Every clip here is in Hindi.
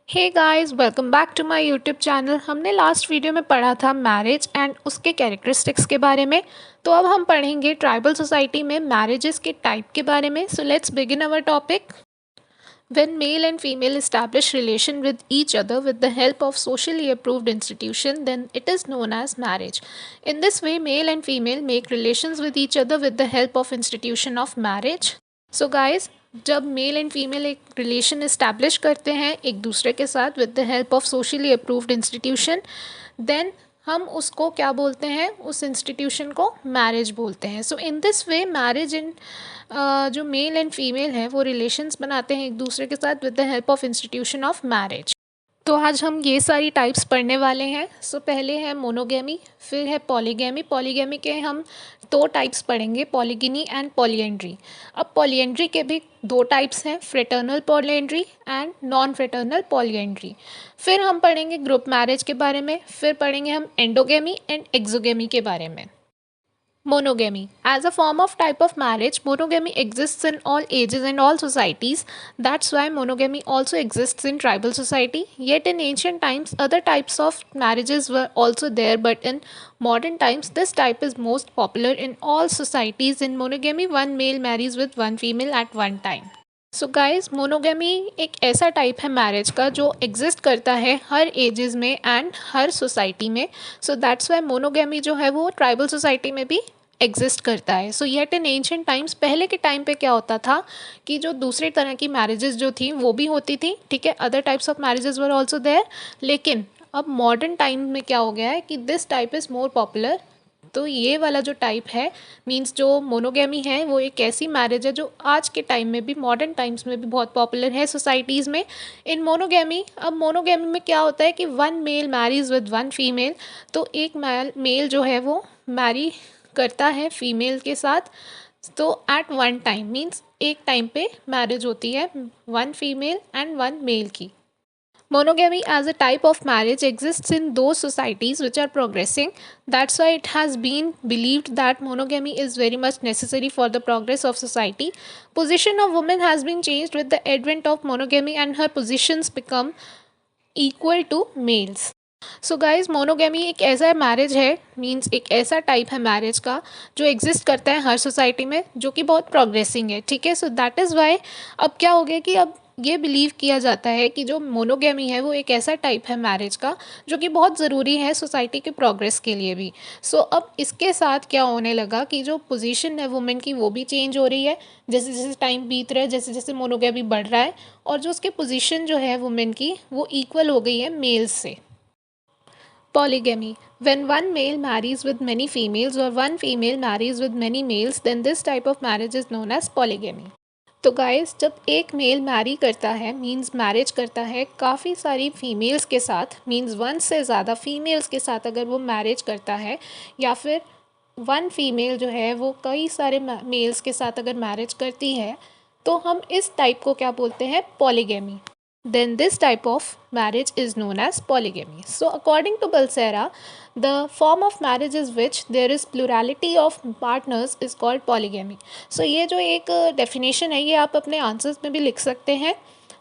Hey guys, welcome back to my YouTube channel. हमने लास्ट वीडियो में पढ़ा था मैरिज एंड उसके कैरेक्टरिस्टिक्स के बारे में। तो अब हम पढ़ेंगे ट्राइबल सोसाइटी में मैरिजेस के टाइप के बारे में। So let's begin our topic. When male and female establish relation with each other with the help of socially approved institution, then it is known as marriage. In this way, male and female make relations with each other with the help of institution of marriage. So guys, जब मेल एंड फीमेल एक रिलेशन इस्टेब्लिश करते हैं एक दूसरे के साथ with the help of socially approved institution, then हम उसको क्या बोलते हैं, उस इंस्टीट्यूशन को मैरिज बोलते हैं। सो in this way marriage in जो मेल एंड फीमेल है वो रिलेशंस बनाते हैं एक दूसरे के साथ with the help of institution of marriage. तो आज हम ये सारी टाइप्स पढ़ने वाले हैं। सो पहले है मोनोगेमी, फिर है पॉलीगेमी। पॉलीगेमी के हम दो टाइप्स पढ़ेंगे, पॉलीगिनी एंड पॉलीएंड्री। अब पॉलीएंड्री के भी दो टाइप्स हैं, fraternal polyandry and non fraternal polyandry. फिर हम पढ़ेंगे ग्रुप मैरिज के बारे में, फिर पढ़ेंगे हम एंडोगेमी एंड एक्सोगेमी के बारे में। Monogamy. As a form of type of marriage, monogamy exists in all ages and all societies. That's why monogamy also exists in tribal society. Yet in ancient times, other types of marriages were also there, but in modern times, this type is most popular in all societies. In monogamy, one male marries with one female at one time. So guys, monogamy एक ऐसा टाइप है मैरिज का जो एग्जिस्ट करता है हर एजेस में एंड हर सोसाइटी में। सो दैट्स वाई मोनोगेमी जो है वो ट्राइबल सोसाइटी में भी एग्जिस्ट करता है। सो येट इन एंशिएंट टाइम्स, पहले के टाइम पे क्या होता था कि जो दूसरी तरह की मैरिजेस जो थी वो भी होती थी, ठीक है, other types of marriages were also there. लेकिन अब मॉडर्न टाइम में क्या हो गया है कि this type is more popular. तो ये वाला जो टाइप है, मींस जो मोनोगेमी है, वो एक ऐसी मैरिज है जो आज के टाइम में भी, मॉडर्न टाइम्स में भी बहुत पॉपुलर है सोसाइटीज़ में। इन मोनोगेमी, अब मोनोगेमी में क्या होता है कि one male marries with one female. तो एक मेल जो है वो मैरी करता है फीमेल के साथ, तो एट वन टाइम, मीन्स एक टाइम पे मैरिज होती है one female and one male की। Monogamy as a type of marriage exists in those societies which are progressing. That's why it has been believed that monogamy is very much necessary for the progress of society. Position of women has been changed with the advent of monogamy and her positions become equal to males. So guys, monogamy एक ऐसा मैरिज है, मीन्स एक ऐसा टाइप है मैरिज का जो एग्जिस्ट करता है हर सोसाइटी में, जो कि बहुत प्रोग्रेसिंग है, ठीक है। सो दैट इज़ वाई अब क्या हो गया कि अब ये बिलीव किया जाता है कि जो मोनोगेमी है वो एक ऐसा टाइप है मैरिज का जो कि बहुत ज़रूरी है सोसाइटी के प्रोग्रेस के लिए भी। सो अब इसके साथ क्या होने लगा कि जो पोजीशन है वुमेन की वो भी चेंज हो रही है जैसे जैसे टाइम बीत रहा है, जैसे जैसे मोनोगेमी बढ़ रहा है, और जो उसके पोजीशन जो है वुमेन की वो इक्वल हो गई है मेल्स से। Polygamy. When one male marries with many females or one female marries with many males, then this type of marriage is known as polygamy. तो गाइस, जब एक मेल मैरी करता है, मींस मैरिज करता है काफ़ी सारी फीमेल्स के साथ, मींस वन से ज़्यादा फीमेल्स के साथ अगर वो मैरिज करता है, या फिर वन फीमेल जो है वो कई सारे मेल्स के साथ अगर मैरिज करती है, तो हम इस टाइप को क्या बोलते हैं, polygamy. Then this type of marriage is known as polygamy. So according to Balsera, the form of marriage is which there is plurality of partners is called polygamy. So ये जो एक definition है ये आप अपने answers में भी लिख सकते हैं।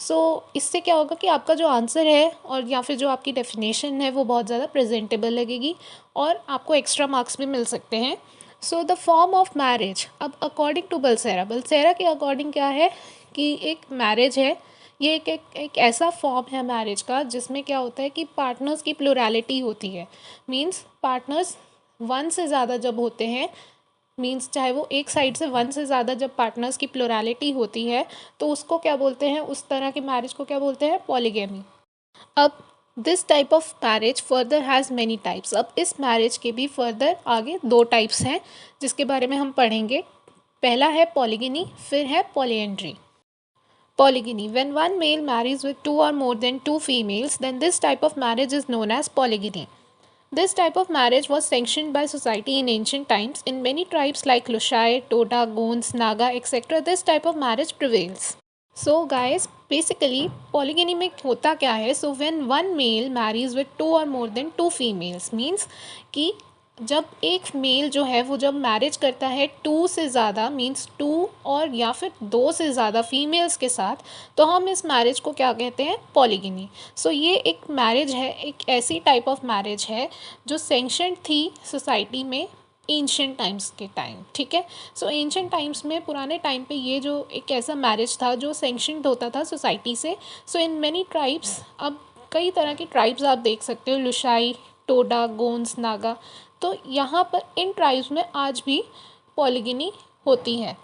सो इससे क्या होगा कि आपका जो आंसर है और या फिर जो आपकी डेफिनेशन है वो बहुत ज़्यादा प्रेजेंटेबल लगेगी और आपको एक्स्ट्रा मार्क्स भी मिल सकते हैं। So the form of marriage, अब अकॉर्डिंग टू बलसेरा के अकॉर्डिंग क्या है कि एक मैरिज है, ये एक ऐसा फॉर्म है मैरिज का जिसमें क्या होता है कि पार्टनर्स की प्लुरैलिटी होती है। मींस पार्टनर्स वन से ज़्यादा जब होते हैं, मींस चाहे वो एक साइड से वन से ज़्यादा जब पार्टनर्स की प्लुरैलिटी होती है तो उसको क्या बोलते हैं, उस तरह की मैरिज को क्या बोलते हैं, पॉलीगेमी। अब this type of marriage further has many types. अब इस मैरिज के भी फर्दर आगे दो टाइप्स हैं जिसके बारे में हम पढ़ेंगे। पहला है पॉलीगिनी, फिर है polyandry. Polygyny. When one male marries with two or more than two females, then this type of marriage is known as polygyny. This type of marriage was sanctioned by society in ancient times. In many tribes like Lushai, Toda, Gons, Naga, etc., this type of marriage prevails. So guys, basically polygyny में होता क्या है? So when one male marries with two or more than two females, means कि जब एक मेल जो है वो जब मैरिज करता है टू से ज़्यादा मीन्स टू और या फिर दो से ज़्यादा फीमेल्स के साथ, तो हम इस मैरिज को क्या कहते हैं, पॉलीगिनी। सो ये एक मैरिज है, एक ऐसी टाइप ऑफ मैरिज है जो सेंक्शनड थी सोसाइटी में एंशियंट टाइम्स के टाइम, ठीक है। सो एंशियंट टाइम्स में, पुराने टाइम पे ये जो एक ऐसा मैरिज था जो सेंक्शनड होता था सोसाइटी से। सो इन मैनी ट्राइब्स, अब कई तरह की ट्राइब्स आप देख सकते हो, लुशाई, टोडा, गोंड्स, नागा, तो यहाँ पर इन ट्राइब्स में आज भी पॉलीगिनी होती है।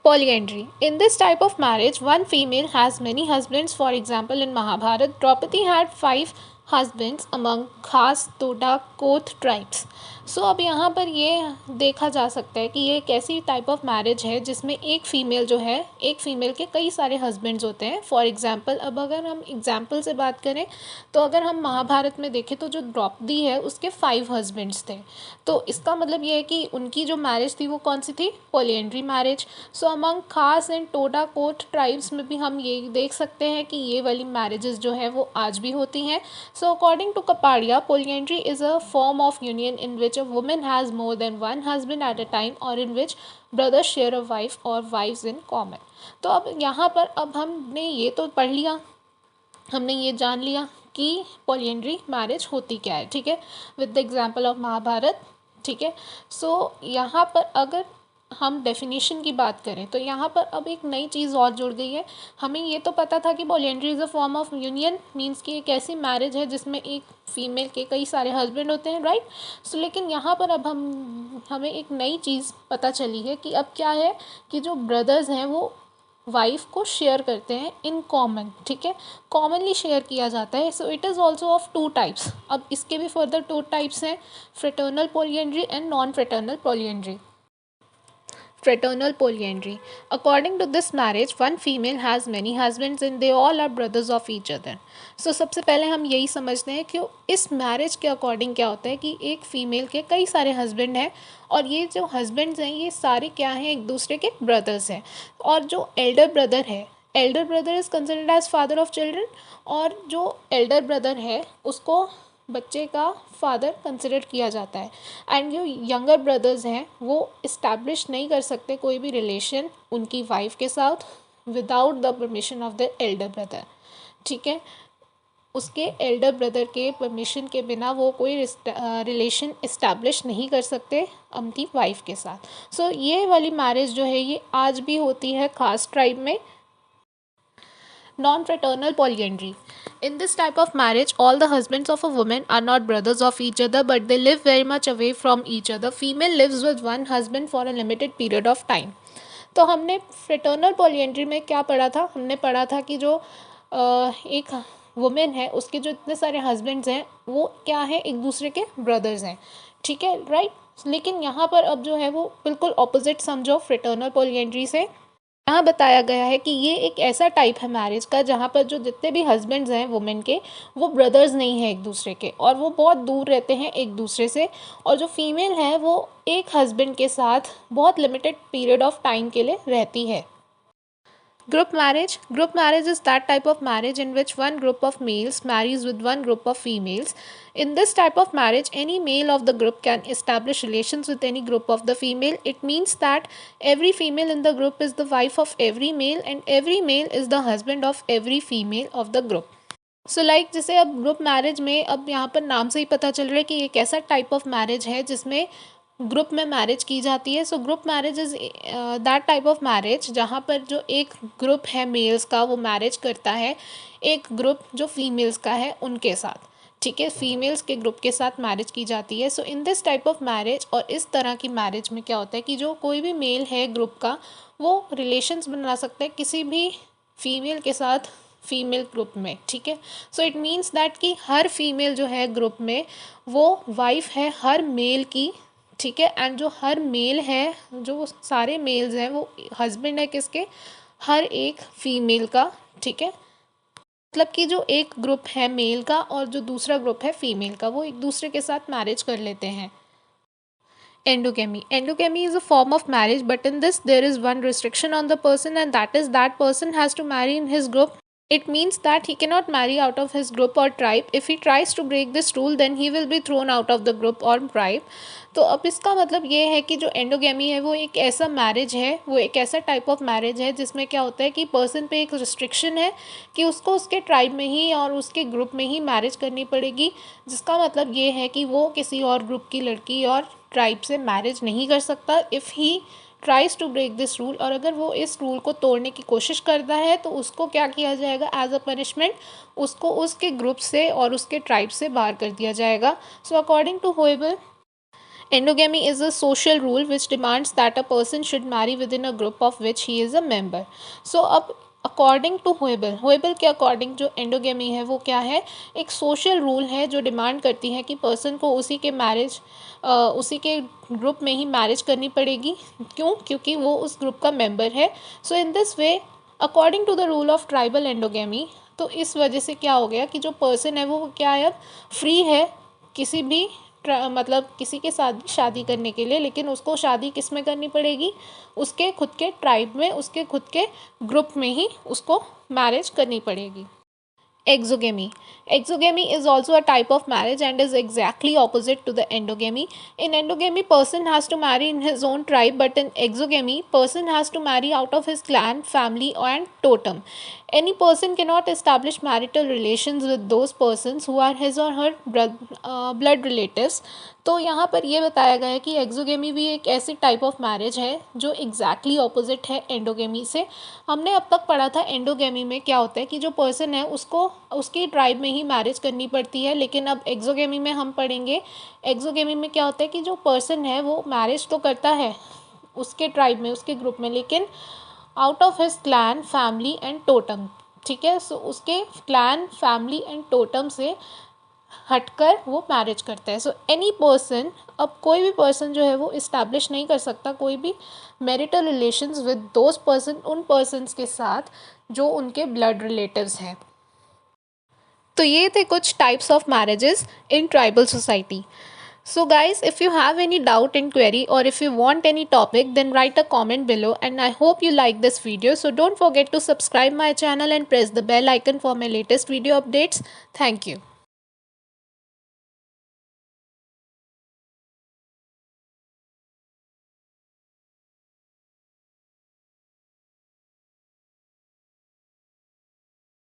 Polyandry. In this type of marriage, one female has many husbands. For example, in Mahabharata, Draupadi had 5 husbands among Khas, Toda, Koth tribes. So अब यहाँ पर ये देखा जा सकता है कि ये एक ऐसी टाइप ऑफ मैरिज है जिसमें एक फ़ीमेल जो है, एक फ़ीमेल के कई सारे हस्बैंड्स होते हैं। फॉर एग्ज़ाम्पल, अब अगर हम एग्ज़ाम्पल से बात करें तो अगर हम महाभारत में देखें तो जो द्रौपदी है उसके 5 हस्बैंड्स थे। तो इसका मतलब ये है कि उनकी जो मैरिज थी वो कौन सी थी, पॉलीएंड्री मैरिज। सो अमंग खास एंड टोडा कोट ट्राइब्स में भी हम ये देख सकते हैं कि ये वाली मैरिजेस जो है वो आज भी होती हैं। So according to Kapadia, polyandry is a form of union in which a woman has more than one husband at a time or in which brothers share a wife or wives in common. तो अब यहाँ पर अब हमने ये तो पढ़ लिया, हमने ये जान लिया कि पॉलीएंड्री मैरिज होती क्या है, ठीक है, with the example of Mahabharata, ठीक है। सो यहाँ पर अगर हम डेफिनेशन की बात करें तो यहाँ पर अब एक नई चीज़ और जुड़ गई है। हमें ये तो पता था कि polyandry is a form of union, means कि एक ऐसी मैरिज है जिसमें एक फ़ीमेल के कई सारे हस्बैंड होते हैं, राइट। सो लेकिन यहाँ पर अब हमें एक नई चीज़ पता चली है कि अब क्या है कि जो ब्रदर्स हैं वो वाइफ को शेयर करते हैं इन कॉमन, ठीक है, कॉमनली शेयर किया जाता है। So it is also of 2 types. अब इसके भी फर्दर 2 टाइप्स हैं, fraternal polyandry and non fraternal polyandry. Fraternal polyandry. According to this marriage, one female has many husbands and they all are brothers of each other. So सबसे पहले हम यही समझते हैं कि इस मैरिज के अकॉर्डिंग क्या होता है कि एक फ़ीमेल के कई सारे हस्बैंड हैं और ये जो हस्बैंड्स हैं ये सारे क्या हैं, एक दूसरे के ब्रदर्स हैं। और जो एल्डर ब्रदर है, elder brother is considered as father of children, और जो एल्डर ब्रदर है उसको बच्चे का फादर कंसिडर किया जाता है। एंड जो यंगर ब्रदर्स हैं वो इस्टेब्लिश नहीं कर सकते कोई भी रिलेशन उनकी वाइफ के साथ without the permission of the Elder brother, ठीक है। उसके एल्डर ब्रदर के परमिशन के बिना वो कोई रिलेशन इस्टेब्लिश नहीं कर सकते अपनी वाइफ के साथ। सो ये वाली मैरिज जो है ये आज भी होती है खास ट्राइब में। Non-fraternal polyandry. In this type of marriage, all the husbands of a woman are not brothers of each other, but they live very much away from each other. Female lives with one husband for a limited period of time. तो हमने फ्रेटर्नल पॉलीएंड्री में क्या पढ़ा था, हमने पढ़ा था कि जो एक वुमेन है उसके जो इतने सारे हस्बैंड्स हैं वो क्या है, एक दूसरे के ब्रदर्स हैं, ठीक है, राइट। लेकिन यहाँ पर अब जो है वो बिल्कुल ऑपोजिट समझो फ्रेटर्नल पॉलीएंड्री से। यहाँ बताया गया है कि ये एक ऐसा टाइप है मैरिज का जहाँ पर जो जितने भी हस्बैंड्स हैं वुमेन के वो ब्रदर्स नहीं हैं एक दूसरे के, और वो बहुत दूर रहते हैं एक दूसरे से, और जो फीमेल है वो एक हस्बैंड के साथ बहुत लिमिटेड पीरियड ऑफ टाइम के लिए रहती है। Group marriage. Group marriage is that type of marriage in which one group of males marries with one group of females. In this type of marriage, any male of the group can establish relations with any group of the female. It means that every female in the group is the wife of every male and every male is the husband of every female of the group. So like जैसे अब ग्रुप मैरिज में, अब यहाँ पर नाम से ही पता चल रहा है कि एक ऐसा टाइप ऑफ मैरिज है जिसमें ग्रुप में मैरिज की जाती है। So group marriage is that type of marriage जहाँ पर जो एक ग्रुप है मेल्स का वो मैरिज करता है एक ग्रुप जो फीमेल्स का है उनके साथ, ठीक है, फीमेल्स के ग्रुप के साथ मैरिज की जाती है। So in this type of marriage, और इस तरह की मैरिज में क्या होता है कि जो कोई भी मेल है ग्रुप का वो रिलेशंस बना सकता है किसी भी फीमेल के साथ फीमेल ग्रुप में, ठीक है। सो इट मीन्स दैट कि हर फीमेल जो है ग्रुप में वो वाइफ है हर मेल की, ठीक है, एंड जो हर मेल है, जो सारे मेल्स हैं वो हस्बैंड है किसके, हर एक फीमेल का, ठीक है। मतलब कि जो एक ग्रुप है मेल का और जो दूसरा ग्रुप है फीमेल का वो एक दूसरे के साथ मैरिज कर लेते हैं। Endogamy. Endogamy is a form of marriage, but in this there is one restriction on the person, and that is that person has to marry in his group It means that he cannot marry out of his group or tribe. If he tries to break this rule, then he will be thrown out of the group or tribe. तो अब इसका मतलब ये है कि जो एंडोगेमी है वो एक ऐसा मैरिज है, वो एक ऐसा टाइप ऑफ मैरिज है जिसमें क्या होता है कि पर्सन पे एक रिस्ट्रिक्शन है कि उसको उसके ट्राइब में ही और उसके ग्रुप में ही मैरिज करनी पड़ेगी, जिसका मतलब ये है कि वो किसी और ग्रुप की लड़की और ट्राइब से मैरिज नहीं कर सकता if he tries to break this rule. और अगर वो इस रूल को तोड़ने की कोशिश करता है तो उसको क्या किया जाएगा एज अ पनिशमेंट, उसको उसके ग्रुप से और उसके ट्राइब से बाहर कर दिया जाएगा। So according to Hoebel, endogamy is a social rule which demands that a person should marry within a group of which he is a member. So अब अकॉर्डिंग टू होएबल के अकॉर्डिंग जो एंडोगेमी है वो क्या है, एक सोशल रूल है जो डिमांड करती है कि पर्सन को उसी के ग्रुप में ही मैरिज करनी पड़ेगी। क्यों? क्योंकि वो उस ग्रुप का मेंबर है। So in this way according to the rule of tribal endogamy, तो इस वजह से क्या हो गया कि जो पर्सन है वो क्या है, अब फ्री है किसी भी मतलब किसी के साथ शादी करने के लिए, लेकिन उसको शादी किस में करनी पड़ेगी, उसके खुद के ट्राइब में, उसके खुद के ग्रुप में ही उसको मैरिज करनी पड़ेगी। Exogamy. Exogamy is also a type of marriage and is exactly opposite to the endogamy. In endogamy, person has to marry in his own tribe, but in exogamy, person has to marry out of his clan, family, and totem. Any person cannot establish marital relations with those persons who are his or her blood relatives. तो यहाँ पर ये बताया गया है कि एक्सोगेमी भी एक ऐसी टाइप ऑफ मैरिज है जो एग्जैक्टली ऑपोजिट है एंडोगेमी से। हमने अब तक पढ़ा था एंडोगेमी में क्या होता है कि जो पर्सन है उसको उसकी ट्राइब में ही मैरिज करनी पड़ती है, लेकिन अब एक्सोगेमी में हम पढ़ेंगे एक्सोगेमी में क्या होता है कि जो पर्सन है वो मैरिज तो करता है उसके ट्राइब में, उसके ग्रुप में, लेकिन out of his clan, family and totem. ठीक है, सो उसके क्लैन, फैमिली एंड टोटम से हटकर वो मैरिज करता है। सो एनी पर्सन, अब कोई भी पर्सन जो है वो इस्टेब्लिश नहीं कर सकता कोई भी marital relations with those person, उन पर्सन्स के साथ जो उनके ब्लड रिलेटिव्स हैं। तो ये थे कुछ types of marriages in tribal society. So guys, if you have any doubt and query, or if you want any topic, then write a comment below, and I hope you like this video. So don't forget to subscribe my channel and press the bell icon for my latest video updates. Thank you.